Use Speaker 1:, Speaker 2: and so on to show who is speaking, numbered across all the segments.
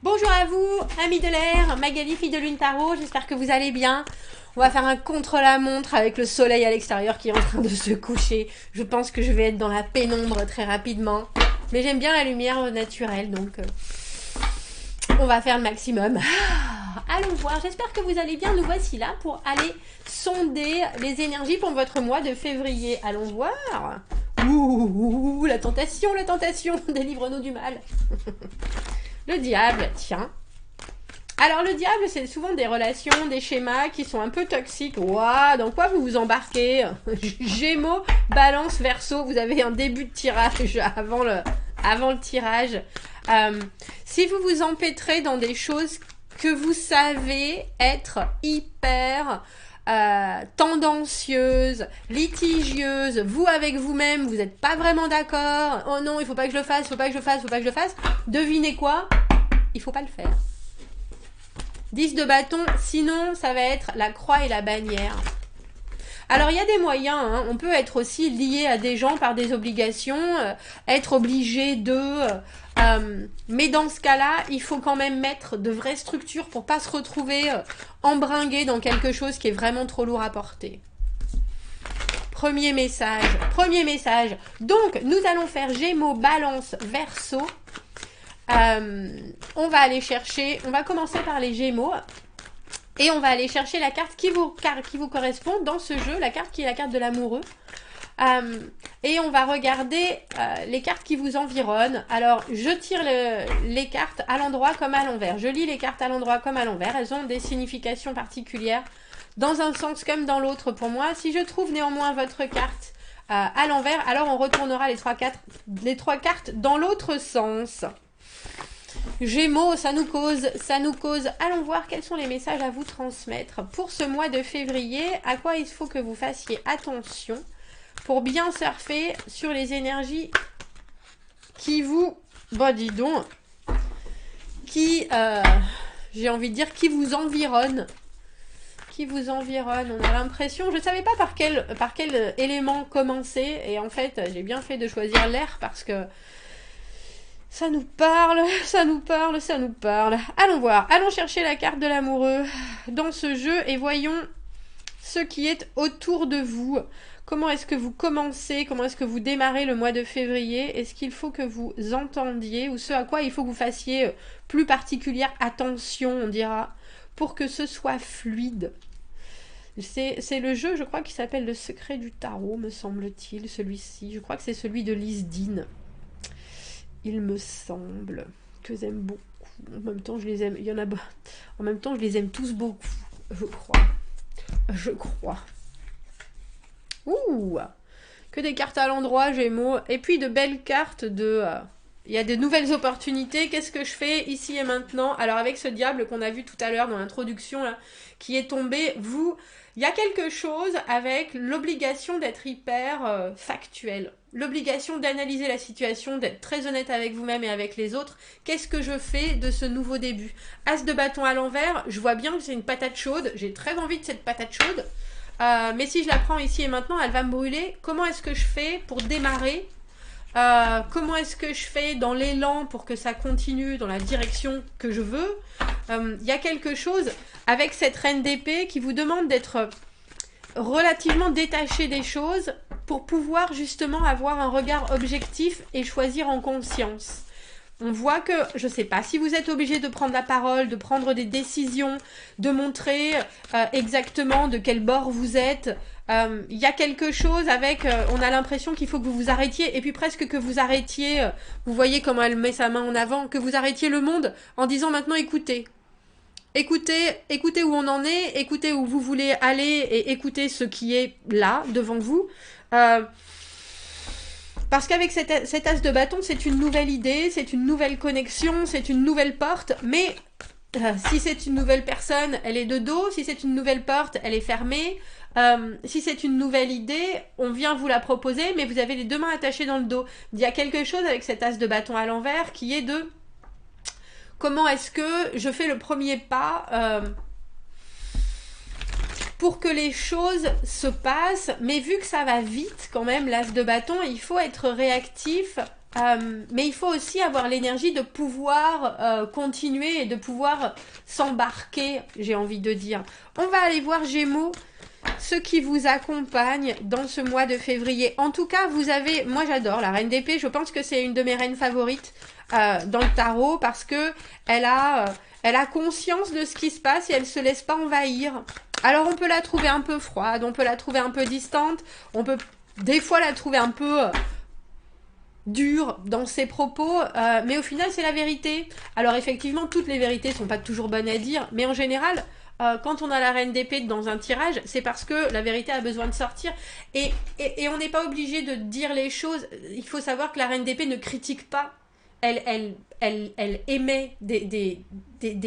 Speaker 1: Bonjour à vous, amis de l'air, Magali, fille de lune tarot, j'espère que vous allez bien. On va faire un contre-la-montre avec le soleil à l'extérieur qui est en train de se coucher. Je pense que je vais être dans la pénombre très rapidement. Mais j'aime bien la lumière naturelle, donc on va faire le maximum. Allons voir, j'espère que vous allez bien. Nous voici là pour aller sonder les énergies pour votre mois de février. Allons voir. Ouh, la tentation, délivre-nous du mal. Le diable, tiens. Alors le diable, c'est souvent des relations, des schémas qui sont un peu toxiques. Waouh, dans quoi vous vous embarquez? Gémeaux, Balance, Verseau, vous avez un début de tirage avant le tirage. Si vous vous empêtrez dans des choses que vous savez être hyper tendancieuse, litigieuse, vous avec vous-même, vous n'êtes pas vraiment d'accord, oh non, il faut pas que je le fasse, faut pas que je le fasse, devinez quoi? Il faut pas le faire. 10 de bâton, sinon ça va être la croix et la bannière. Alors il y a des moyens, hein. On peut être aussi lié à des gens par des obligations, être obligé de... mais dans ce cas-là, il faut quand même mettre de vraies structures pour pas se retrouver embringué dans quelque chose qui est vraiment trop lourd à porter. Premier message. Donc, nous allons faire Gémeaux, Balance, Verseau. On va aller chercher, on va commencer par les Gémeaux. Et on va aller chercher la carte qui vous correspond dans ce jeu, la carte qui est la carte de l'amoureux. Et on va regarder les cartes qui vous environnent. Alors, je tire les cartes à l'endroit comme à l'envers. Je lis les cartes à l'endroit comme à l'envers. Elles ont des significations particulières dans un sens comme dans l'autre pour moi. Si je trouve néanmoins votre carte à l'envers, alors on retournera les trois cartes dans l'autre sens. Gémeaux, ça nous cause. Allons voir quels sont les messages à vous transmettre pour ce mois de février. À quoi il faut que vous fassiez attention pour bien surfer sur les énergies qui vous... Bon, dis donc. J'ai envie de dire, qui vous environnent. On a l'impression... Je ne savais pas par quel élément commencer. Et en fait, j'ai bien fait de choisir l'air parce que... Ça nous parle. Allons voir. Allons chercher la carte de l'amoureux dans ce jeu et voyons ce qui est autour de vous. Comment est-ce que vous commencez? Comment est-ce que vous démarrez le mois de février? Est-ce qu'il faut que vous entendiez ou ce à quoi il faut que vous fassiez plus particulière attention, on dira, pour que ce soit fluide? C'est le jeu, je crois, qui s'appelle Le Secret du Tarot, me semble-t-il, celui-ci. Je crois que c'est celui de Lise Dean. Il me semble que j'aime beaucoup. En même temps, je les aime. En même temps, je les aime tous beaucoup. Je crois. Ouh, que des cartes à l'endroit, Gémeaux. Et puis de belles cartes de... Il y a de nouvelles opportunités. Qu'est-ce que je fais ici et maintenant? Alors avec ce diable qu'on a vu tout à l'heure dans l'introduction, là, qui est tombé, il y a quelque chose avec l'obligation d'être hyper factuel. L'obligation d'analyser la situation, d'être très honnête avec vous-même et avec les autres. Qu'est-ce que je fais de ce nouveau début? As de bâton à l'envers, je vois bien que c'est une patate chaude. J'ai très envie de cette patate chaude. Mais si je la prends ici et maintenant, elle va me brûler. Comment est-ce que je fais pour démarrer? Comment est-ce que je fais dans l'élan pour que ça continue dans la direction que je veux? Y a quelque chose avec cette reine d'épée qui vous demande d'être relativement détaché des choses pour pouvoir justement avoir un regard objectif et choisir en conscience. On voit que, je ne sais pas, si vous êtes obligé de prendre la parole, de prendre des décisions, de montrer exactement de quel bord vous êtes, il y a quelque chose avec, on a l'impression qu'il faut que vous vous arrêtiez, et puis presque que vous arrêtiez, vous voyez comment elle met sa main en avant, que vous arrêtiez le monde en disant maintenant écoutez. Écoutez où on en est, écoutez où vous voulez aller et écoutez ce qui est là, devant vous. Parce qu'avec cet as de bâton, c'est une nouvelle idée, c'est une nouvelle connexion, c'est une nouvelle porte, mais si c'est une nouvelle personne, elle est de dos, si c'est une nouvelle porte, elle est fermée, si c'est une nouvelle idée, on vient vous la proposer, mais vous avez les deux mains attachées dans le dos. Il y a quelque chose avec cet as de bâton à l'envers qui est de... Comment est-ce que je fais le premier pas pour que les choses se passent, mais vu que ça va vite quand même, l'as de bâton, il faut être réactif Mais il faut aussi avoir l'énergie de pouvoir continuer et de pouvoir s'embarquer, j'ai envie de dire. On va aller voir Gémeaux, ce qui vous accompagne dans ce mois de février. En tout cas, vous avez, moi j'adore la reine d'épée, je pense que c'est une de mes reines favorites dans le tarot parce que elle a conscience de ce qui se passe et elle se laisse pas envahir. Alors on peut la trouver un peu froide, on peut la trouver un peu distante, on peut des fois la trouver un peu dure dans ses propos, mais au final c'est la vérité. Alors effectivement, toutes les vérités sont pas toujours bonnes à dire, mais en général, quand on a la reine d'épée dans un tirage, c'est parce que la vérité a besoin de sortir. Et on n'est pas obligé de dire les choses. Il faut savoir que la reine d'épée ne critique pas. Elle émet des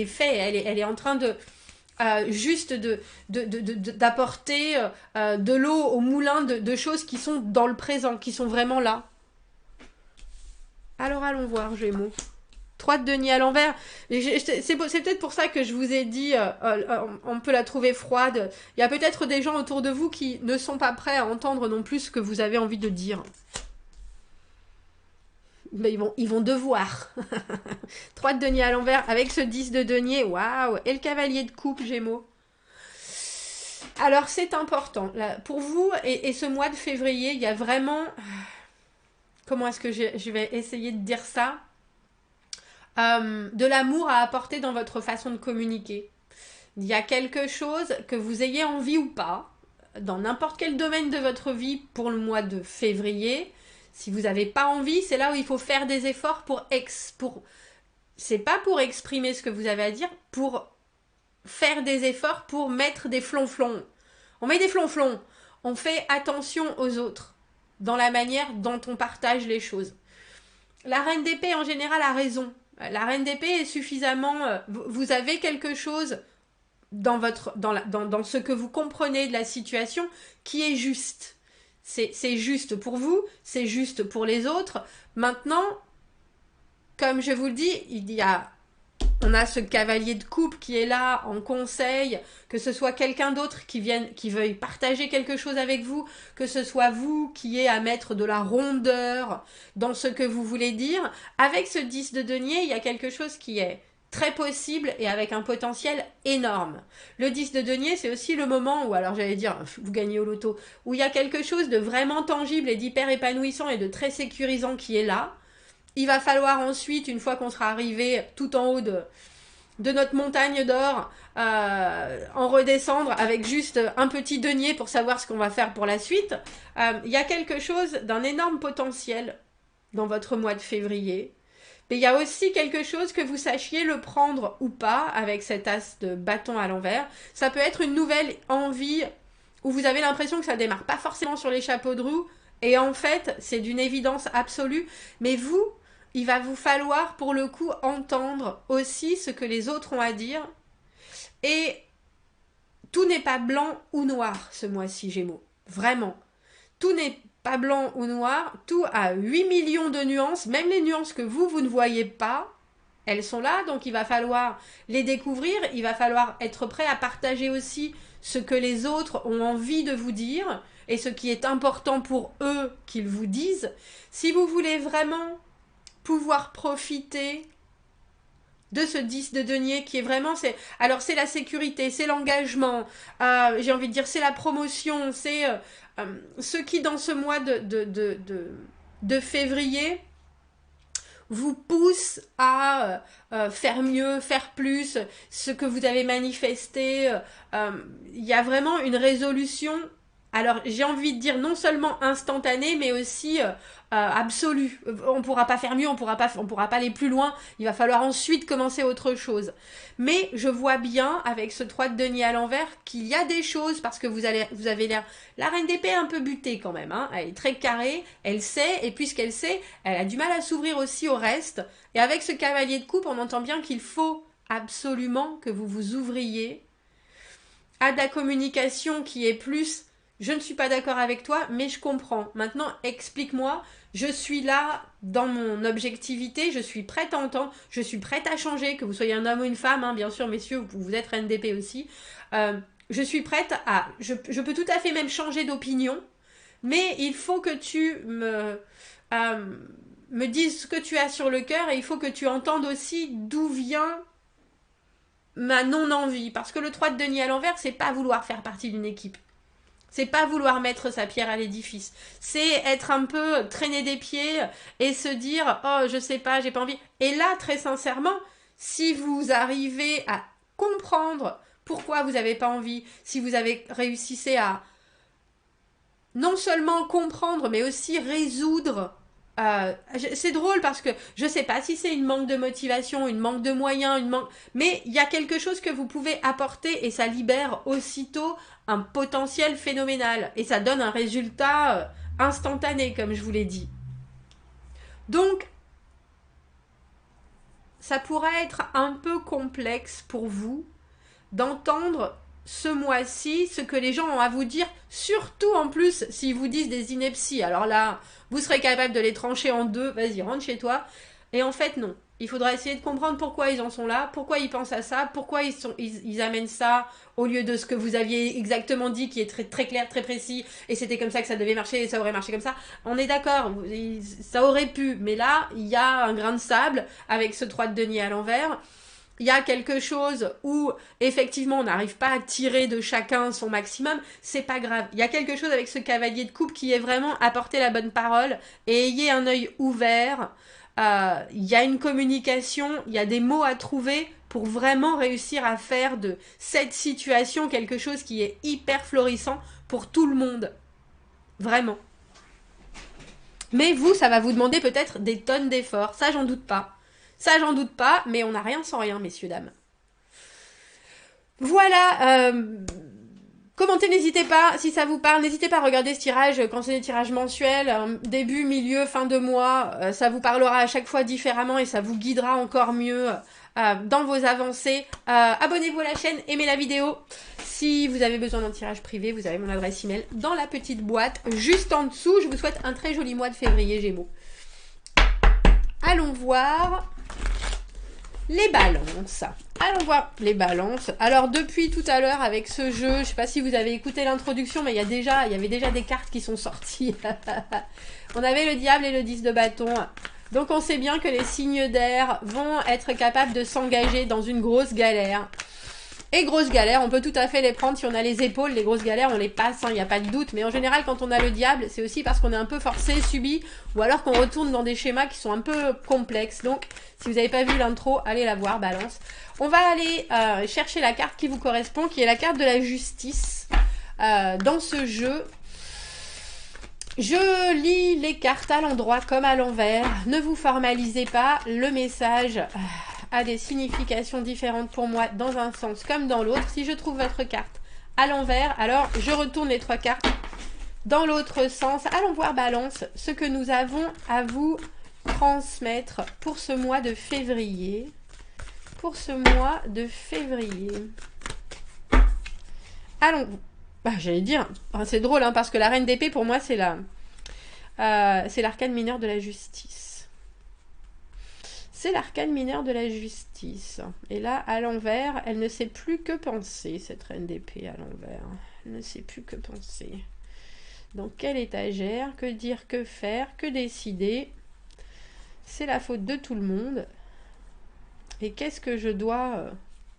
Speaker 1: faits. Elle est en train de juste d'apporter de l'eau au moulin de choses qui sont dans le présent, qui sont vraiment là. Alors allons voir, Gémeaux. 3 de denier à l'envers. C'est peut-être pour ça que je vous ai dit, on peut la trouver froide. Il y a peut-être des gens autour de vous qui ne sont pas prêts à entendre non plus ce que vous avez envie de dire. Mais ils vont devoir. 3 de denier à l'envers avec ce 10 de denier. Waouh. Et le cavalier de coupe, Gémeaux. Alors c'est important. Là, pour vous et ce mois de février, il y a vraiment... Comment est-ce que je vais essayer de dire ça ? De l'amour à apporter dans votre façon de communiquer. Il y a quelque chose que vous ayez envie ou pas, dans n'importe quel domaine de votre vie pour le mois de février. Si vous n'avez pas envie, c'est là où il faut faire des efforts c'est pas pour exprimer ce que vous avez à dire, pour faire des efforts pour mettre des flonflons. On met des flonflons. On fait attention aux autres dans la manière dont on partage les choses. La reine d'épée en général a raison. La reine d'épée est suffisamment... vous avez quelque chose dans ce que vous comprenez de la situation qui est juste. C'est juste pour vous, c'est juste pour les autres. Maintenant, comme je vous le dis, on a ce cavalier de coupe qui est là en conseil, que ce soit quelqu'un d'autre qui veuille partager quelque chose avec vous, que ce soit vous qui ayez à mettre de la rondeur dans ce que vous voulez dire. Avec ce 10 de denier, il y a quelque chose qui est très possible et avec un potentiel énorme. Le 10 de denier, c'est aussi le moment où, alors j'allais dire, vous gagnez au loto, où il y a quelque chose de vraiment tangible et d'hyper épanouissant et de très sécurisant qui est là. Il va falloir ensuite, une fois qu'on sera arrivé tout en haut de notre montagne d'or, en redescendre avec juste un petit denier pour savoir ce qu'on va faire pour la suite. Il y a quelque chose d'un énorme potentiel dans votre mois de février. Mais il y a aussi quelque chose que vous sachiez le prendre ou pas avec cet as de bâton à l'envers. Ça peut être une nouvelle envie où vous avez l'impression que ça démarre pas forcément sur les chapeaux de roue. Et en fait, c'est d'une évidence absolue. Mais vous, il va vous falloir pour le coup entendre aussi ce que les autres ont à dire. Et tout n'est pas blanc ou noir ce mois-ci, Gémeaux. Vraiment. Tout n'est pas blanc ou noir. Tout a 8 millions de nuances. Même les nuances que vous ne voyez pas, elles sont là. Donc il va falloir les découvrir. Il va falloir être prêt à partager aussi ce que les autres ont envie de vous dire et ce qui est important pour eux qu'ils vous disent. Si vous voulez vraiment pouvoir profiter de ce 10 de denier qui est vraiment... Alors c'est la sécurité, c'est l'engagement, j'ai envie de dire c'est la promotion, c'est ce qui dans ce mois de février vous pousse à faire mieux, faire plus, ce que vous avez manifesté. Il y a vraiment une résolution. Alors, j'ai envie de dire non seulement instantanée, mais aussi absolue. On pourra pas faire mieux, on pourra pas aller plus loin. Il va falloir ensuite commencer autre chose. Mais je vois bien, avec ce 3 de denier à l'envers, qu'il y a des choses, parce que vous avez l'air... La reine d'épée est un peu butée quand même, hein. Elle est très carrée, elle sait, et puisqu'elle sait, elle a du mal à s'ouvrir aussi au reste. Et avec ce cavalier de coupe, on entend bien qu'il faut absolument que vous vous ouvriez à de la communication qui est plus... Je ne suis pas d'accord avec toi, mais je comprends. Maintenant, explique-moi. Je suis là dans mon objectivité. Je suis prête à entendre. Je suis prête à changer. Que vous soyez un homme ou une femme, hein, bien sûr, messieurs, vous êtes reine d'épée aussi. Je suis prête à... Je peux tout à fait même changer d'opinion. Mais il faut que tu me dise ce que tu as sur le cœur et il faut que tu entendes aussi d'où vient ma non-envie. Parce que le 3 de denier à l'envers, c'est pas vouloir faire partie d'une équipe. C'est pas vouloir mettre sa pierre à l'édifice. C'est être un peu traîner des pieds et se dire « Oh, je sais pas, j'ai pas envie. » Et là, très sincèrement, si vous arrivez à comprendre pourquoi vous n'avez pas envie, si vous avez réussissez à non seulement comprendre, mais aussi résoudre. C'est drôle parce que je sais pas si c'est une manque de motivation, une manque de moyens, mais il y a quelque chose que vous pouvez apporter et ça libère aussitôt un potentiel phénoménal et ça donne un résultat instantané, comme je vous l'ai dit. Donc, ça pourrait être un peu complexe pour vous d'entendre ce mois-ci ce que les gens ont à vous dire, surtout en plus s'ils vous disent des inepties. Alors là, vous serez capable de les trancher en deux, vas-y, rentre chez toi. Et en fait, non. Il faudra essayer de comprendre pourquoi ils en sont là, pourquoi ils pensent à ça, pourquoi ils amènent ça au lieu de ce que vous aviez exactement dit, qui est très, très clair, très précis, et c'était comme ça que ça devait marcher, et ça aurait marché comme ça. On est d'accord, ça aurait pu, mais là, il y a un grain de sable avec ce 3 de denier à l'envers. Il y a quelque chose où, effectivement, on n'arrive pas à tirer de chacun son maximum, c'est pas grave. Il y a quelque chose avec ce cavalier de coupe qui est vraiment apporter la bonne parole et ayez un œil ouvert. Il y a une communication, il y a des mots à trouver pour vraiment réussir à faire de cette situation quelque chose qui est hyper florissant pour tout le monde. Vraiment. Mais vous, ça va vous demander peut-être des tonnes d'efforts, ça j'en doute pas. Ça, j'en doute pas, mais on n'a rien sans rien, messieurs, dames. Voilà, commentez, n'hésitez pas, si ça vous parle, n'hésitez pas à regarder ce tirage quand c'est des tirages mensuels, début, milieu, fin de mois, ça vous parlera à chaque fois différemment et ça vous guidera encore mieux dans vos avancées. Abonnez-vous à la chaîne, aimez la vidéo. Si vous avez besoin d'un tirage privé, vous avez mon adresse email dans la petite boîte, juste en dessous. Je vous souhaite un très joli mois de février, Gémeaux. Allons voir les balances. Allons voir les balances. Alors depuis tout à l'heure avec ce jeu, je sais pas si vous avez écouté l'introduction, mais il y avait déjà des cartes qui sont sorties. On avait le diable et le 10 de bâton. Donc on sait bien que les signes d'air vont être capables de s'engager dans une grosse galère. Et grosses galères, on peut tout à fait les prendre si on a les épaules. Les grosses galères, on les passe, il n'y a pas de doute. Mais en général, quand on a le diable, c'est aussi parce qu'on est un peu forcé, subi, ou alors qu'on retourne dans des schémas qui sont un peu complexes. Donc, si vous n'avez pas vu l'intro, allez la voir, balance. On va aller chercher la carte qui vous correspond, qui est la carte de la justice dans ce jeu. Je lis les cartes à l'endroit comme à l'envers. Ne vous formalisez pas, le message a des significations différentes pour moi dans un sens comme dans l'autre. Si je trouve votre carte à l'envers, alors je retourne les 3 cartes dans l'autre sens. Allons voir, balance, ce que nous avons à vous transmettre pour ce mois de février. Pour ce mois de février. Allons, j'allais dire, c'est drôle parce que la reine d'épée pour moi c'est l'arcane mineur de la justice. C'est l'arcane mineur de la justice. Et là, à l'envers, elle ne sait plus que penser, cette reine d'épée à l'envers. Elle ne sait plus que penser. Dans quelle étagère? Que dire? Que faire? Que décider? C'est la faute de tout le monde. Et qu'est-ce que je dois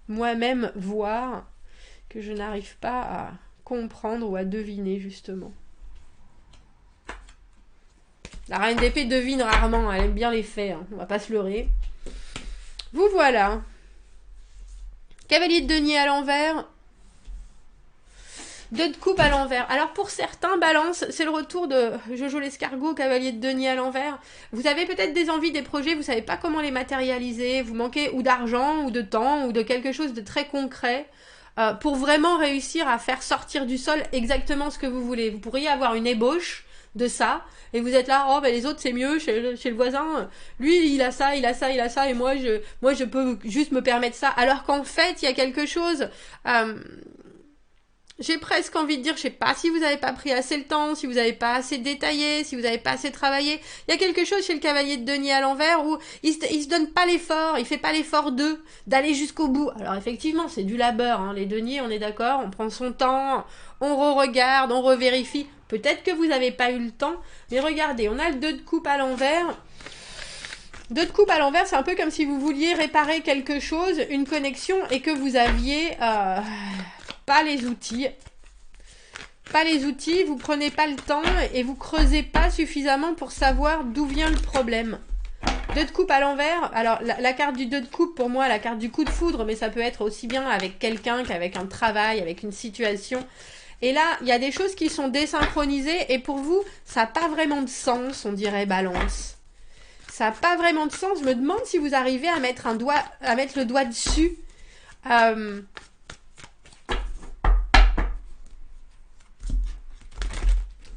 Speaker 1: moi-même voir que je n'arrive pas à comprendre ou à deviner, justement? La reine d'épée devine rarement, elle aime bien les faits, on va pas se leurrer. Vous voilà. Cavalier de denier à l'envers. 2 de coupe à l'envers. Alors pour certains, balance, c'est le retour de Jojo l'escargot, cavalier de denier à l'envers. Vous avez peut-être des envies, des projets, vous savez pas comment les matérialiser, vous manquez ou d'argent, ou de temps, ou de quelque chose de très concret. Pour vraiment réussir à faire sortir du sol exactement ce que vous voulez. Vous pourriez avoir une ébauche de ça, et vous êtes là, oh ben les autres c'est mieux, chez le voisin, lui il a ça, il a ça, il a ça, et moi je peux juste me permettre ça, alors qu'en fait il y a quelque chose, j'ai presque envie de dire, je sais pas si vous n'avez pas pris assez le temps, si vous n'avez pas assez détaillé, si vous n'avez pas assez travaillé, il y a quelque chose chez le cavalier de denier à l'envers où il se donne pas l'effort, il fait pas l'effort d'aller jusqu'au bout. Alors effectivement c'est du labeur, les deniers on est d'accord, on prend son temps, on re-regarde, on revérifie. Peut-être que vous n'avez pas eu le temps, mais regardez, on a le 2 de coupe à l'envers. 2 de coupe à l'envers, c'est un peu comme si vous vouliez réparer quelque chose, une connexion, et que vous aviez pas les outils. Pas les outils, vous prenez pas le temps et vous creusez pas suffisamment pour savoir d'où vient le problème. 2 de coupe à l'envers, alors la carte du 2 de coupe, pour moi, la carte du coup de foudre, mais ça peut être aussi bien avec quelqu'un qu'avec un travail, avec une situation. Et là, il y a des choses qui sont désynchronisées et pour vous, ça n'a pas vraiment de sens, on dirait balance. Ça n'a pas vraiment de sens. Je me demande si vous arrivez à mettre le doigt dessus.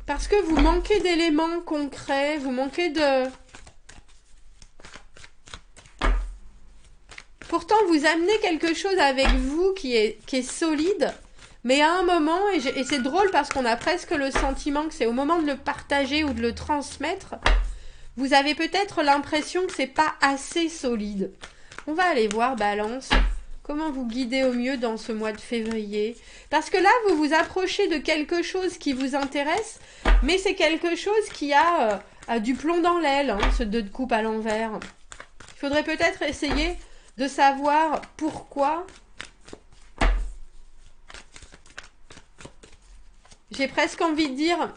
Speaker 1: Parce que vous manquez d'éléments concrets, vous manquez de... Pourtant, vous amenez quelque chose avec vous qui est solide, mais à un moment, et c'est drôle parce qu'on a presque le sentiment que c'est au moment de le partager ou de le transmettre, vous avez peut-être l'impression que c'est pas assez solide. On va aller voir, Balance, comment vous guider au mieux dans ce mois de février. Parce que là, vous vous approchez de quelque chose qui vous intéresse, mais c'est quelque chose qui a du plomb dans l'aile, hein, ce 2 de coupe à l'envers. Il faudrait peut-être essayer de savoir pourquoi. J'ai presque envie de dire,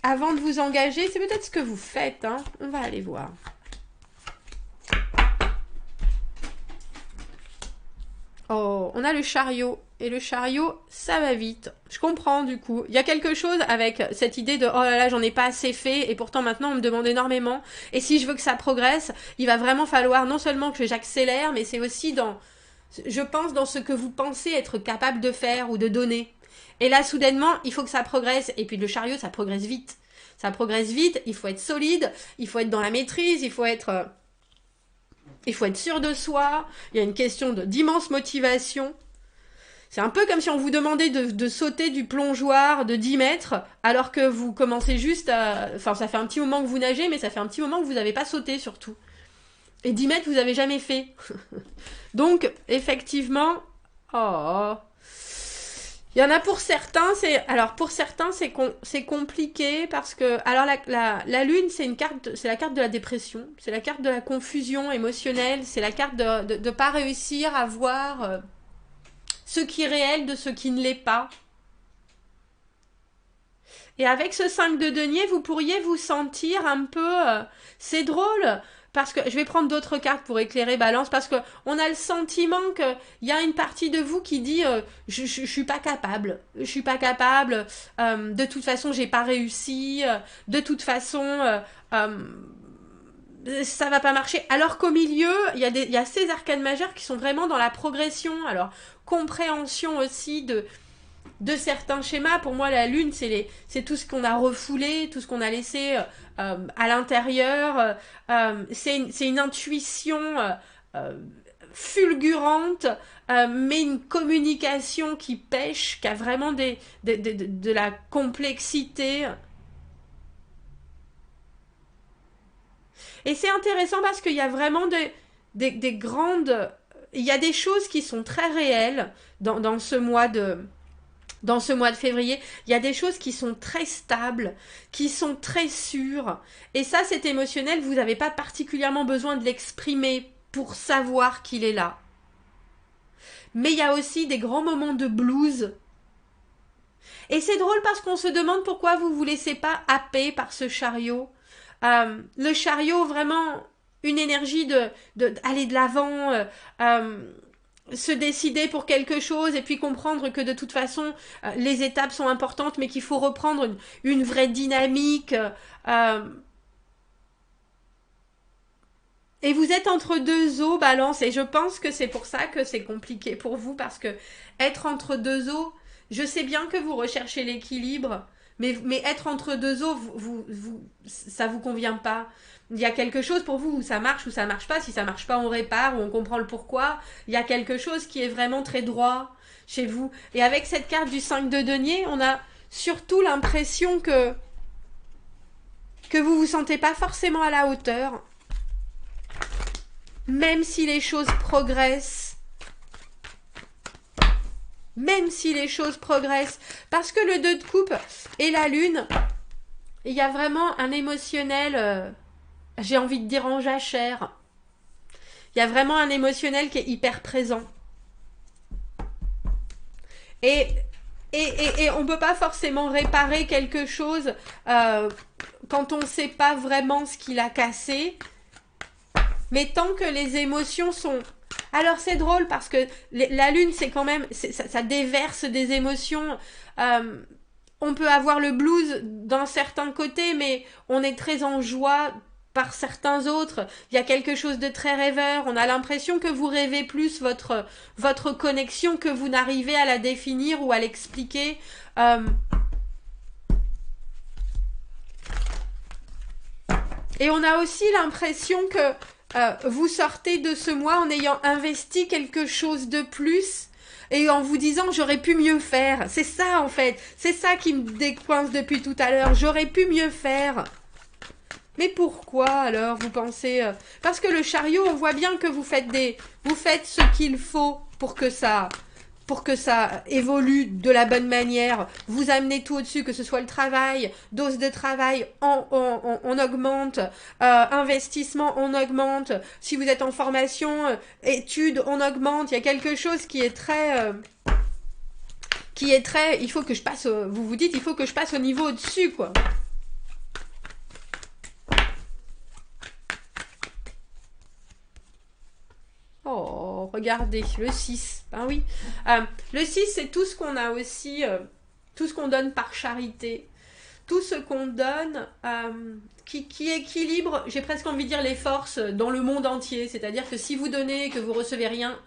Speaker 1: avant de vous engager, c'est peut-être ce que vous faites, hein. On va aller voir. Oh, on a le chariot. Et le chariot, ça va vite. Je comprends du coup. Il y a quelque chose avec cette idée de « Oh là là, j'en ai pas assez fait et pourtant maintenant on me demande énormément. Et si je veux que ça progresse, il va vraiment falloir non seulement que j'accélère, mais c'est aussi dans... Je pense dans ce que vous pensez être capable de faire ou de donner. Et là, soudainement, il faut que ça progresse. Et puis le chariot, ça progresse vite. Ça progresse vite, il faut être solide, il faut être dans la maîtrise, il faut être sûr de soi. Il y a une question d'immense motivation. C'est un peu comme si on vous demandait de sauter du plongeoir de 10 mètres, alors que vous commencez juste à... Enfin, ça fait un petit moment que vous nagez, mais ça fait un petit moment que vous n'avez pas sauté, surtout. Et 10 mètres, vous n'avez jamais fait. Donc, effectivement... Oh... Il y en a pour certains, c'est compliqué parce que... Alors, la lune, c'est la carte de la dépression, c'est la carte de la confusion émotionnelle, c'est la carte de ne pas réussir à voir... ce qui est réel de ce qui ne l'est pas. Et avec ce 5 de denier, vous pourriez vous sentir un peu... c'est drôle, parce que je vais prendre d'autres cartes pour éclairer Balance, parce qu'on a le sentiment qu'il y a une partie de vous qui dit je suis pas capable, je suis pas capable, de toute façon j'ai pas réussi, de toute façon... ça va pas marcher. Alors qu'au milieu, il y a ces arcanes majeures qui sont vraiment dans la progression. Alors, compréhension aussi de certains schémas. Pour moi, la lune, c'est tout ce qu'on a refoulé, tout ce qu'on a laissé à l'intérieur. C'est une intuition fulgurante, mais une communication qui pêche, qui a vraiment de la complexité. Et c'est intéressant parce qu'il y a vraiment des grandes... Il y a des choses qui sont très réelles dans ce mois de février. Il y a des choses qui sont très stables, qui sont très sûres. Et ça, c'est émotionnel. Vous n'avez pas particulièrement besoin de l'exprimer pour savoir qu'il est là. Mais il y a aussi des grands moments de blues. Et c'est drôle parce qu'on se demande pourquoi vous ne vous laissez pas happer par ce chariot. Le chariot, vraiment une énergie d'aller de l'avant, se décider pour quelque chose et puis comprendre que de toute façon les étapes sont importantes mais qu'il faut reprendre une vraie dynamique. Et vous êtes entre deux eaux, Balance, et je pense que c'est pour ça que c'est compliqué pour vous, parce que être entre deux eaux, je sais bien que vous recherchez l'équilibre, mais être entre deux eaux, ça vous convient pas. Il y a quelque chose pour vous où ça marche ou ça marche pas. Si ça marche pas, on répare ou on comprend le pourquoi. Il y a quelque chose qui est vraiment très droit chez vous. Et avec cette carte du 5 de denier, on a surtout l'impression que vous vous sentez pas forcément à la hauteur. Même si les choses progressent. Même si les choses progressent. Parce que le 2 de coupe et la lune, il y a vraiment un émotionnel j'ai envie de dire en jachère. Il y a vraiment un émotionnel qui est hyper présent. Et on ne peut pas forcément réparer quelque chose quand on ne sait pas vraiment ce qu'il a cassé. Mais tant que les émotions sont... Alors c'est drôle parce que la lune, c'est quand même... ça déverse des émotions. On peut avoir le blues d'un certain côté, mais on est très en joie par certains autres. Il y a quelque chose de très rêveur. On a l'impression que vous rêvez plus votre connexion que vous n'arrivez à la définir ou à l'expliquer. Et on a aussi l'impression que vous sortez de ce mois en ayant investi quelque chose de plus et en vous disant j'aurais pu mieux faire. C'est ça en fait. C'est ça qui me décoince depuis tout à l'heure. J'aurais pu mieux faire. Mais pourquoi alors vous pensez Parce que le chariot, on voit bien que vous faites ce qu'il faut pour que ça évolue de la bonne manière. Vous amenez tout au-dessus, que ce soit le travail, dose de travail, on augmente, investissement, on augmente. Si vous êtes en formation, études, on augmente. Il y a quelque chose qui est très... il faut que je passe, vous vous dites, il faut que je passe au niveau au-dessus, quoi. Oh, regardez, le 6. Ben oui. Le 6, c'est tout ce qu'on a aussi, tout ce qu'on donne par charité. Tout ce qu'on donne qui équilibre, j'ai presque envie de dire, les forces dans le monde entier. C'est-à-dire que si vous donnez et que vous recevez rien,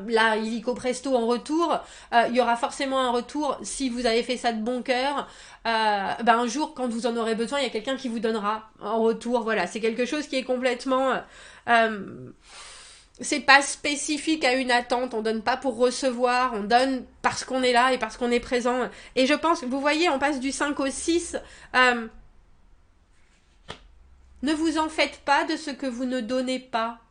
Speaker 1: là, illico presto en retour, il y aura forcément un retour. Si vous avez fait ça de bon cœur, un jour, quand vous en aurez besoin, il y a quelqu'un qui vous donnera en retour. Voilà, c'est quelque chose qui est complètement... c'est pas spécifique à une attente, on donne pas pour recevoir, on donne parce qu'on est là et parce qu'on est présent. Et je pense, vous voyez, on passe du 5 au 6. Ne vous en faites pas de ce que vous ne donnez pas.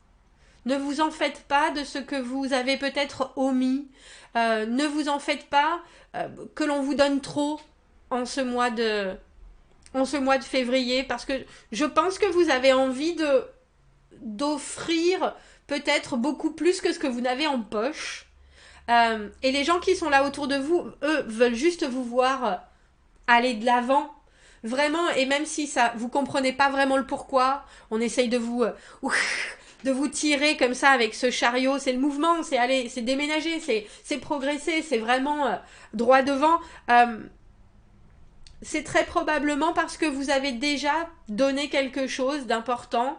Speaker 1: Ne vous en faites pas de ce que vous avez peut-être omis. Ne vous en faites pas que l'on vous donne trop en ce mois de février, parce que je pense que vous avez envie d'offrir peut-être beaucoup plus que ce que vous n'avez en poche. Et les gens qui sont là autour de vous, eux, veulent juste vous voir aller de l'avant. Vraiment, et même si ça, vous comprenez pas vraiment le pourquoi, on essaye de vous tirer comme ça avec ce chariot. C'est le mouvement, c'est aller, c'est déménager, c'est progresser, c'est vraiment droit devant. C'est très probablement parce que vous avez déjà donné quelque chose d'important.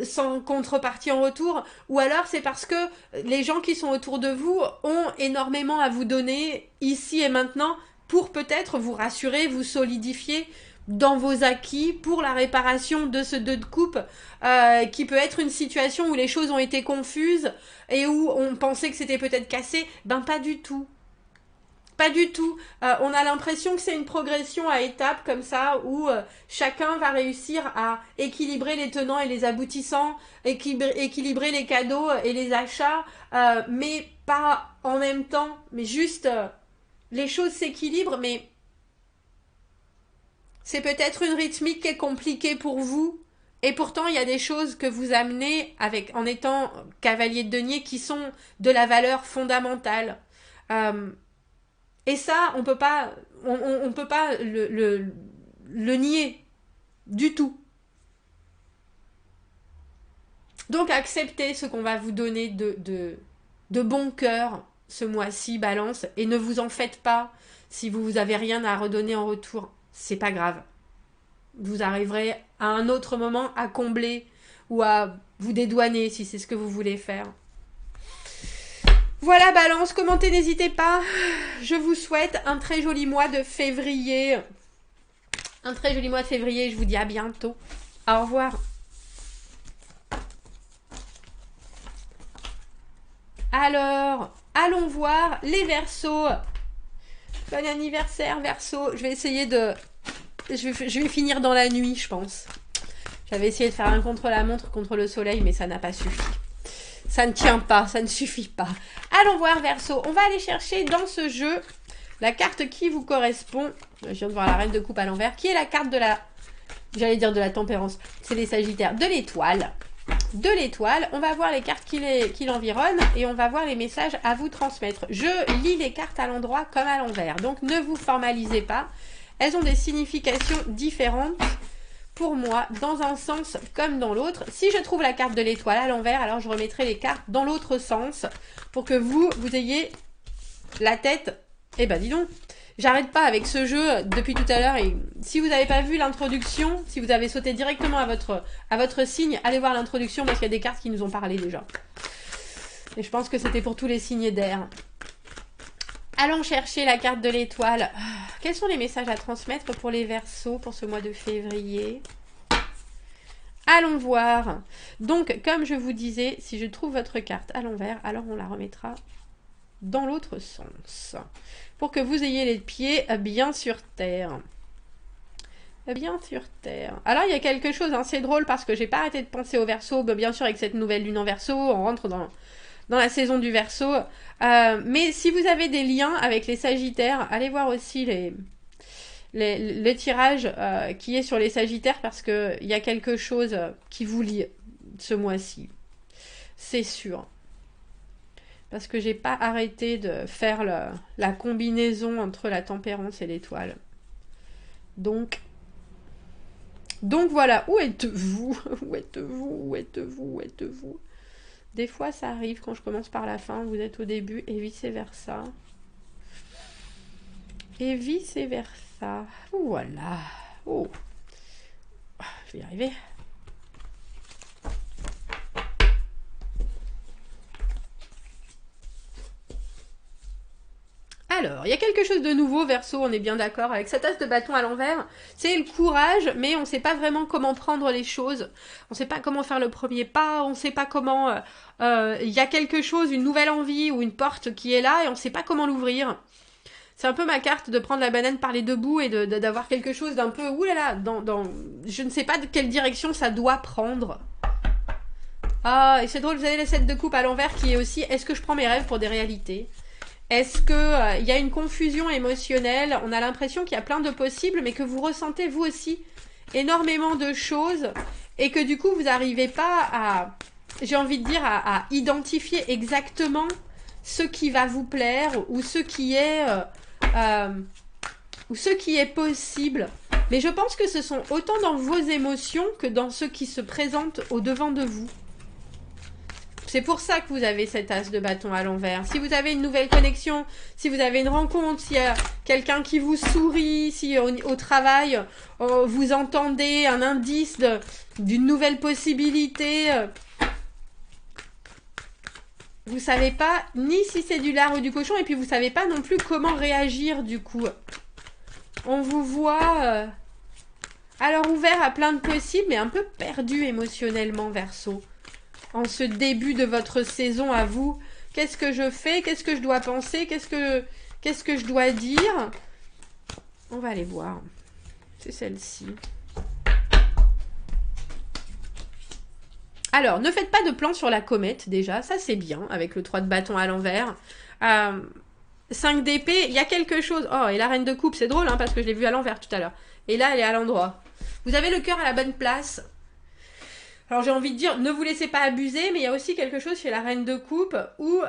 Speaker 1: Sans contrepartie en retour, ou alors c'est parce que les gens qui sont autour de vous ont énormément à vous donner ici et maintenant pour peut-être vous rassurer, vous solidifier dans vos acquis pour la réparation de ce 2 de coupe qui peut être une situation où les choses ont été confuses et où on pensait que c'était peut-être cassé. Ben pas du tout. Pas du tout. On a l'impression que c'est une progression à étapes comme ça où chacun va réussir à équilibrer les tenants et les aboutissants, équilibrer les cadeaux et les achats, mais pas en même temps. Mais juste, les choses s'équilibrent, mais c'est peut-être une rythmique qui est compliquée pour vous. Et pourtant, il y a des choses que vous amenez en étant cavalier de denier qui sont de la valeur fondamentale. Et ça, on peut pas le nier du tout. Donc acceptez ce qu'on va vous donner de bon cœur ce mois-ci, Balance, et ne vous en faites pas si vous avez rien à redonner en retour. C'est pas grave. Vous arriverez à un autre moment à combler ou à vous dédouaner si c'est ce que vous voulez faire. Voilà, Balance, commentez, n'hésitez pas. Je vous souhaite un très joli mois de février. Un très joli mois de février. Je vous dis à bientôt. Au revoir. Alors, allons voir les Verseaux. Bon anniversaire, Verseau. Je vais essayer de... Je vais finir dans la nuit, je pense. J'avais essayé de faire un contre-la-montre contre le soleil, mais ça n'a pas suffi. Ça ne tient pas, ça ne suffit pas. Allons voir, Verseau. On va aller chercher dans ce jeu la carte qui vous correspond. Je viens de voir la reine de coupe à l'envers. Qui est la carte de la J'allais dire de la tempérance, c'est les Sagittaires. De l'étoile. De l'étoile, on va voir les cartes qui l'environnent et on va voir les messages à vous transmettre. Je lis les cartes à l'endroit comme à l'envers, donc ne vous formalisez pas. Elles ont des significations différentes pour moi, dans un sens comme dans l'autre. Si je trouve la carte de l'étoile à l'envers, alors je remettrai les cartes dans l'autre sens pour que vous ayez la tête... Eh ben dis donc, j'arrête pas avec ce jeu depuis tout à l'heure et si vous n'avez pas vu l'introduction, si vous avez sauté directement à votre signe, allez voir l'introduction parce qu'il y a des cartes qui nous ont parlé déjà. Et je pense que c'était pour tous les signes d'air. Allons chercher la carte de l'étoile. Quels sont les messages à transmettre pour les Verseaux pour ce mois de février? Allons voir. Donc, comme je vous disais, si je trouve votre carte à l'envers, alors on la remettra dans l'autre sens. Pour que vous ayez les pieds bien sur terre. Bien sur terre. Alors, il y a quelque chose, hein, c'est drôle parce que j'ai pas arrêté de penser au Verseau. Bien sûr, avec cette nouvelle lune en Verseau, on rentre dans la saison du Verseau. Mais si vous avez des liens avec les Sagittaires, allez voir aussi le tirage qui est sur les Sagittaires parce qu'il y a quelque chose qui vous lie ce mois-ci. C'est sûr. Parce que j'ai pas arrêté de faire la combinaison entre la tempérance et l'étoile. Donc voilà, où êtes-vous? Où êtes-vous? Où êtes-vous? Où êtes-vous? Des fois, ça arrive quand je commence par la fin, vous êtes au début et vice-versa. Et vice-versa. Voilà. Oh. Je vais y arriver. Alors, il y a quelque chose de nouveau, Verseau, on est bien d'accord, avec cette as de bâton à l'envers. C'est le courage, mais on ne sait pas vraiment comment prendre les choses. On ne sait pas comment faire le premier pas, on ne sait pas comment... Il y a quelque chose, une nouvelle envie ou une porte qui est là et on ne sait pas comment l'ouvrir. C'est un peu ma carte de prendre la banane par les deux bouts et d'avoir quelque chose d'un peu... Oulala, je ne sais pas de quelle direction ça doit prendre. Ah, et c'est drôle, vous avez les 7 de coupe à l'envers qui est aussi... Est-ce que je prends mes rêves pour des réalités ? Est-ce qu'il y a une confusion émotionnelle? On a l'impression qu'il y a plein de possibles, mais que vous ressentez vous aussi énormément de choses et que du coup vous n'arrivez pas à, j'ai envie de dire, à identifier exactement ce qui va vous plaire ou ce qui est possible. Mais je pense que ce sont autant dans vos émotions que dans ce qui se présente au devant de vous. C'est pour ça que vous avez cet as de bâton à l'envers. Si vous avez une nouvelle connexion, si vous avez une rencontre, s'il y a quelqu'un qui vous sourit, si au travail, vous entendez un indice d'une nouvelle possibilité, vous savez pas ni si c'est du lard ou du cochon, et puis vous savez pas non plus comment réagir du coup. On vous voit alors ouvert à plein de possibles, mais un peu perdu émotionnellement, Verseau. En ce début de votre saison à vous, qu'est-ce que je fais? Qu'est-ce que je dois penser? Qu'est-ce que je dois dire? On va aller voir. C'est celle-ci. Alors, ne faites pas de plan sur la comète, déjà. Ça, c'est bien, avec le 3 de bâton à l'envers. 5 d'épée, il y a quelque chose... Oh, et la reine de coupe, c'est drôle, hein, parce que je l'ai vue à l'envers tout à l'heure. Et là, elle est à l'endroit. Vous avez le cœur à la bonne place. Alors j'ai envie de dire, ne vous laissez pas abuser, mais il y a aussi quelque chose chez la reine de coupe où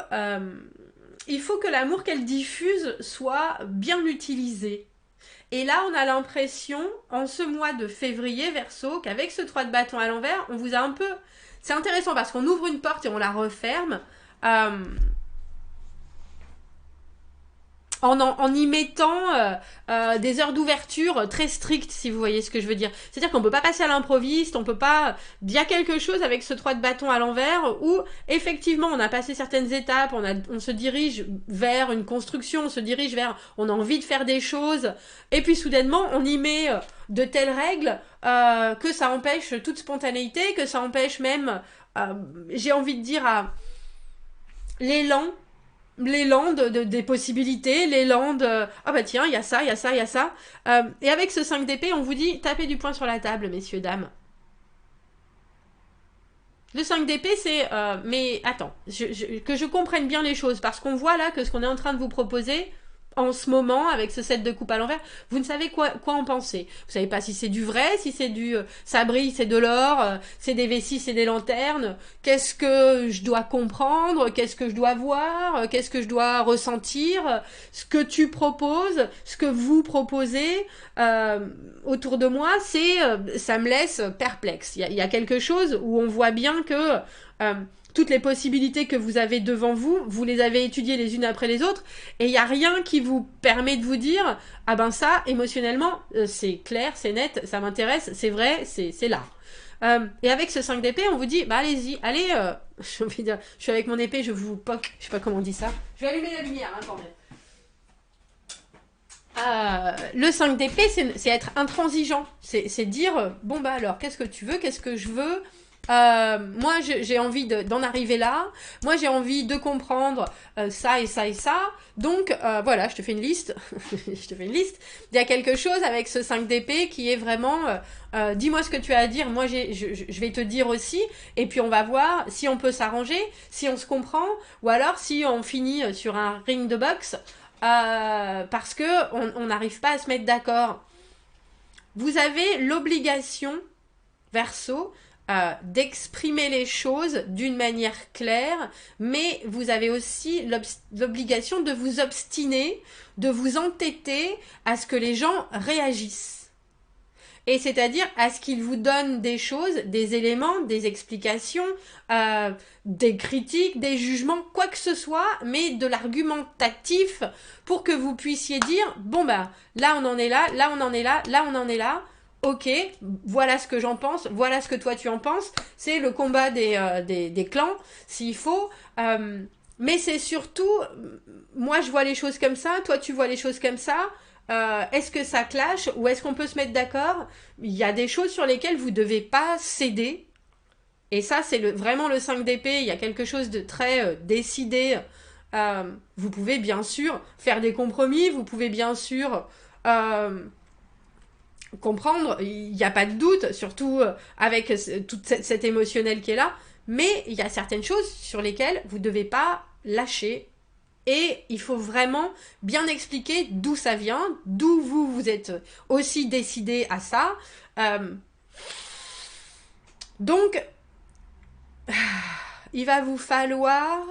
Speaker 1: il faut que l'amour qu'elle diffuse soit bien utilisé. Et là, on a l'impression, en ce mois de février, Verseau, qu'avec ce 3 de bâton à l'envers, on vous a un peu... C'est intéressant parce qu'on ouvre une porte et on la referme. En y mettant des heures d'ouverture très strictes, si vous voyez ce que je veux dire. C'est-à-dire qu'on ne peut pas passer à l'improviste, on peut pas... Il y a quelque chose avec ce 3 de bâton à l'envers où, effectivement, on a passé certaines étapes, on se dirige vers une construction, on se dirige vers... On a envie de faire des choses, et puis soudainement, on y met de telles règles que ça empêche toute spontanéité, que ça empêche même, j'ai envie de dire, l'élan des possibilités, l'élan de « Ah bah tiens, il y a ça, il y a ça, il y a ça. » Et avec ce 5 d'épée, on vous dit « Tapez du poing sur la table, messieurs, dames. » Le 5 d'épée, c'est... mais attends, que je comprenne bien les choses, parce qu'on voit là que ce qu'on est en train de vous proposer, en ce moment, avec ce set de coupe à l'envers, vous ne savez quoi en penser. Vous savez pas si c'est du vrai, si c'est du ça brille, c'est de l'or, c'est des vessies, c'est des lanternes. Qu'est-ce que je dois comprendre, qu'est-ce que je dois voir, qu'est-ce que je dois ressentir, ce que tu proposes, ce que vous proposez autour de moi, ça me laisse perplexe. Il y a quelque chose où on voit bien que toutes les possibilités que vous avez devant vous, vous les avez étudiées les unes après les autres, et il n'y a rien qui vous permet de vous dire « Ah ben ça, émotionnellement, c'est clair, c'est net, ça m'intéresse, c'est vrai, c'est là. » Et avec ce 5 d'épée, on vous dit « Bah allez-y, allez, je suis avec mon épée, je vous poque, je sais pas comment on dit ça. Je vais allumer la lumière, hein, quand même. Le 5 d'épée, c'est être intransigeant. C'est dire, bon bah alors, qu'est-ce que tu veux, qu'est-ce que je veux moi j'ai envie d'en arriver là, moi j'ai envie de comprendre ça et ça et ça, donc voilà, je te fais une liste, il y a quelque chose avec ce 5 d'épée qui est vraiment, dis-moi ce que tu as à dire, moi je vais te dire aussi, et puis on va voir si on peut s'arranger, si on se comprend, ou alors si on finit sur un ring de boxe, parce que on n'arrive pas à se mettre d'accord. Vous avez l'obligation, Verseau, d'exprimer les choses d'une manière claire, mais vous avez aussi l'obligation de vous obstiner, de vous entêter à ce que les gens réagissent. Et c'est-à-dire à ce qu'ils vous donnent des choses, des éléments, des explications, des critiques, des jugements, quoi que ce soit, mais de l'argumentatif pour que vous puissiez dire, bon bah, là on en est là, là on en est là, là on en est là, ok, voilà ce que j'en pense, voilà ce que toi tu en penses, c'est le combat des clans, s'il faut, mais c'est surtout, moi je vois les choses comme ça, toi tu vois les choses comme ça, est-ce que ça clash ou est-ce qu'on peut se mettre d'accord? Il y a des choses sur lesquelles vous ne devez pas céder, et ça c'est vraiment le 5 d'épée, il y a quelque chose de très décidé, vous pouvez bien sûr faire des compromis, vous pouvez bien sûr... comprendre, il n'y a pas de doute, surtout avec toute cette émotionnel qui est là, mais il y a certaines choses sur lesquelles vous ne devez pas lâcher, et il faut vraiment bien expliquer d'où ça vient, d'où vous êtes aussi décidé à ça. Donc, il va vous falloir,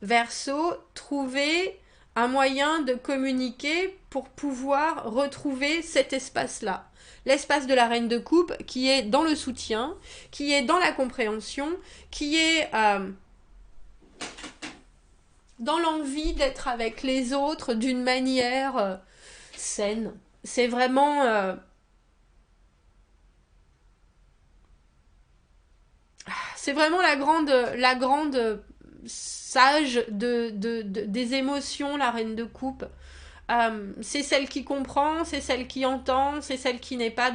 Speaker 1: Verseau, trouver un moyen de communiquer pour pouvoir retrouver cet espace-là. L'espace de la reine de coupe qui est dans le soutien, qui est dans la compréhension, qui est dans l'envie d'être avec les autres d'une manière saine. C'est vraiment... c'est vraiment la grande sage des émotions, la reine de coupe. C'est celle qui comprend, c'est celle qui entend, c'est celle qui n'est pas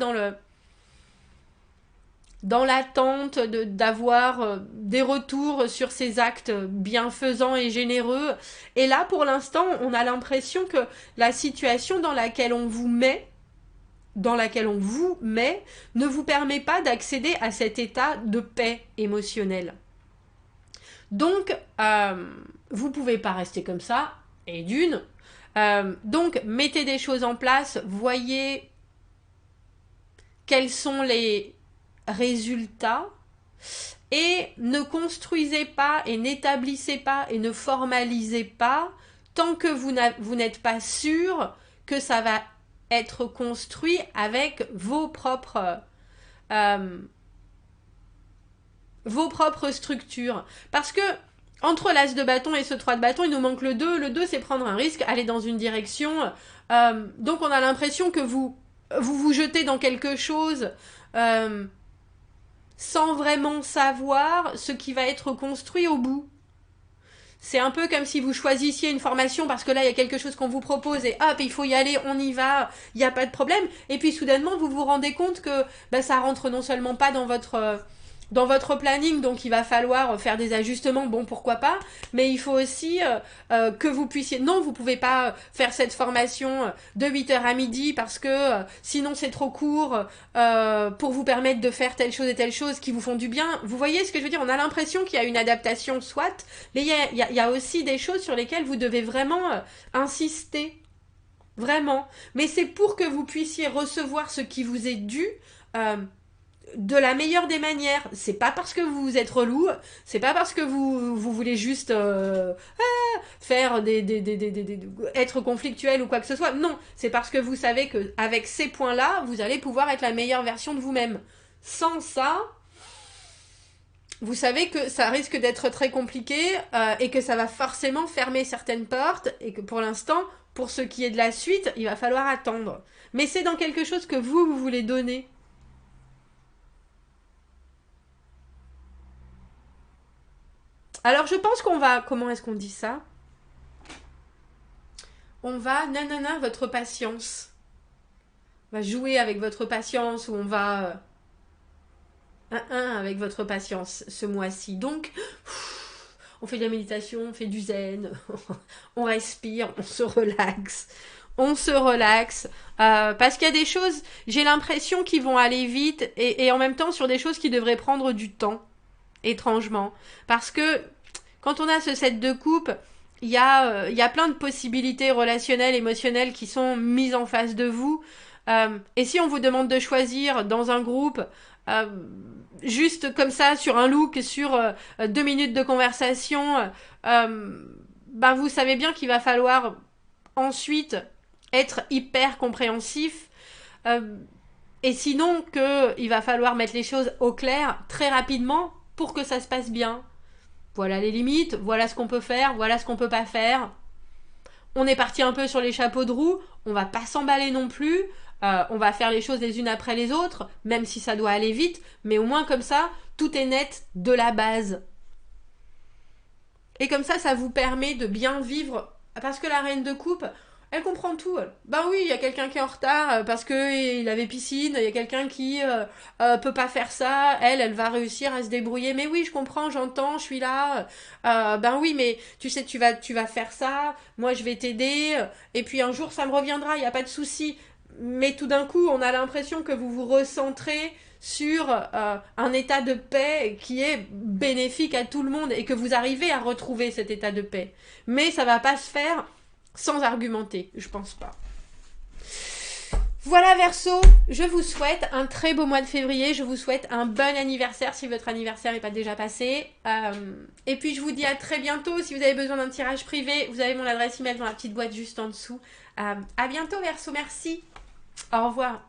Speaker 1: dans l'attente d'avoir des retours sur ses actes bienfaisants et généreux. Et là, pour l'instant, on a l'impression que la situation dans laquelle on vous met, ne vous permet pas d'accéder à cet état de paix émotionnelle. Donc, vous pouvez pas rester comme ça, et d'une. Donc, mettez des choses en place, voyez quels sont les résultats, et ne construisez pas, et n'établissez pas, et ne formalisez pas, tant que vous n'êtes pas sûr que ça va être construit avec vos propres structures. Parce que entre l'as de bâton et ce 3 de bâton, il nous manque le 2. Le 2, c'est prendre un risque, aller dans une direction. Donc on a l'impression que vous jetez dans quelque chose sans vraiment savoir ce qui va être construit au bout. C'est un peu comme si vous choisissiez une formation parce que là, il y a quelque chose qu'on vous propose et hop, il faut y aller, on y va, il n'y a pas de problème. Et puis soudainement, vous vous rendez compte que ça rentre non seulement pas dans votre dans votre planning, donc il va falloir faire des ajustements, bon pourquoi pas, mais il faut aussi que vous puissiez, non vous pouvez pas faire cette formation de 8h à midi parce que sinon c'est trop court pour vous permettre de faire telle chose et telle chose qui vous font du bien. Vous voyez ce que je veux dire, on a l'impression qu'il y a une adaptation soit, mais il y a aussi des choses sur lesquelles vous devez vraiment insister, vraiment, mais c'est pour que vous puissiez recevoir ce qui vous est dû, euh, de la meilleure des manières. C'est pas parce que vous êtes relou, c'est pas parce que vous voulez juste faire être conflictuel ou quoi que ce soit. Non, c'est parce que vous savez que avec ces points-là, vous allez pouvoir être la meilleure version de vous-même. Sans ça, vous savez que ça risque d'être très compliqué et que ça va forcément fermer certaines portes et que pour l'instant, pour ce qui est de la suite, il va falloir attendre. Mais c'est dans quelque chose que vous voulez donner. Alors je pense qu'on va... Comment est-ce qu'on dit ça? On va nanana votre patience. On va jouer avec votre patience ou on va avec votre patience ce mois-ci. Donc, on fait de la méditation, on fait du zen, on respire, on se relaxe. On se relaxe. Parce qu'il y a des choses, j'ai l'impression qu'ils vont aller vite et en même temps sur des choses qui devraient prendre du temps. Étrangement. Parce que quand on a ce set de coupe, il y a plein de possibilités relationnelles, émotionnelles qui sont mises en face de vous. Et si on vous demande de choisir dans un groupe, euh, juste comme ça, sur un look, sur 2 minutes de conversation, ben vous savez bien qu'il va falloir ensuite être hyper compréhensif. Euh, et sinon, il va falloir mettre les choses au clair très rapidement pour que ça se passe bien. Voilà les limites, voilà ce qu'on peut faire, voilà ce qu'on peut pas faire. On est parti un peu sur les chapeaux de roue, on va pas s'emballer non plus, on va faire les choses les unes après les autres, même si ça doit aller vite, mais au moins comme ça, tout est net de la base. Et comme ça vous permet de bien vivre, parce que la reine de coupe, elle comprend tout. Ben oui, il y a quelqu'un qui est en retard parce que il avait piscine, il y a quelqu'un qui peut pas faire ça, elle va réussir à se débrouiller. Mais oui, je comprends, j'entends, je suis là. Ben oui, mais tu sais, tu vas faire ça, moi je vais t'aider, et puis un jour ça me reviendra, il y a pas de souci. Mais tout d'un coup, on a l'impression que vous vous recentrez sur un état de paix qui est bénéfique à tout le monde et que vous arrivez à retrouver cet état de paix. Mais ça va pas se faire sans argumenter, je pense pas. Voilà Verseau, je vous souhaite un très beau mois de février, je vous souhaite un bon anniversaire si votre anniversaire n'est pas déjà passé. Et puis je vous dis à très bientôt, si vous avez besoin d'un tirage privé, vous avez mon adresse email dans la petite boîte juste en dessous. À bientôt Verseau, merci. Au revoir.